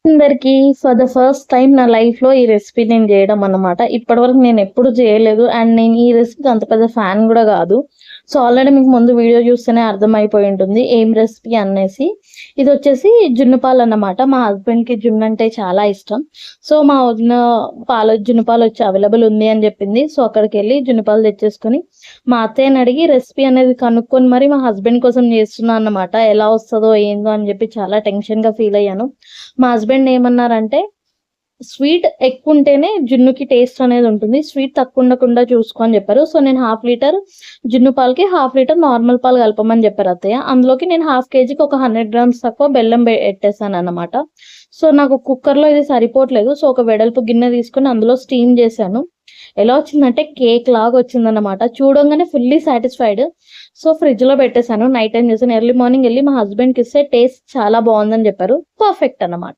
అందరికి for the first time నా life లో ఈ రెసిపీ నేను చేయడం అన్నమాట. ఇప్పటివరకు నేను ఎప్పుడు చేయలేదు అండ్ నేను ఈ రెసిపీకి అంత పెద్ద ఫ్యాన్ కూడా కాదు. సో ఆల్రెడీ మీకు ముందు వీడియో చూస్తేనే అర్థమైపోయి ఉంటుంది ఏం రెసిపీ అనేసి. ఇది వచ్చేసి జున్ను పాలు అన్నమాట. మా హస్బెండ్ కి జున్ను అంటే చాలా ఇష్టం. సో మా వదిన జున్ను పాలు వచ్చి అవైలబుల్ ఉంది అని చెప్పింది. సో అక్కడికి వెళ్ళి జున్ను పాలు తెచ్చేసుకొని మా అత్తయ్యని అడిగి రెసిపీ అనేది కనుక్కొని మరి మా హస్బెండ్ కోసం చేస్తున్నా అన్నమాట. ఎలా వస్తుందో ఏందో అని చెప్పి చాలా టెన్షన్ గా ఫీల్ అయ్యాను. మా హస్బెండ్ ఏమన్నారంటే స్వీట్ ఎక్కువ ఉంటేనే జున్నుకి టేస్ట్ అనేది ఉంటుంది, స్వీట్ తక్కువ ఉండకుండా చూసుకో అని చెప్పారు. సో నేను 1/2 లీటర్ జున్ను పాలకి 1/2 లీటర్ నార్మల్ పాలు కలపమని చెప్పారు అత్తయ్య. అందులోకి నేను 1/2 కేజీకి ఒక 100 గ్రామ్స్ తక్కువ బెల్లం పెట్టేసాను అనమాట. సో నాకు కుక్కర్లో ఇది సరిపోవట్లేదు. సో ఒక వెడల్పు గిన్నె తీసుకొని అందులో స్టీమ్ చేశాను. ఎలా వచ్చిందంటే కేక్ లాగా వచ్చిందన్నమాట. చూడంగానే ఫుల్లీ సాటిస్ఫైడ్. సో ఫ్రిడ్జ్ లో పెట్టేశాను. నైట్ టైం చేశాను. ఎర్లీ మార్నింగ్ వెళ్ళి మా హస్బెండ్కి ఇస్తే టేస్ట్ చాలా బాగుందని చెప్పారు. పర్ఫెక్ట్ అన్నమాట.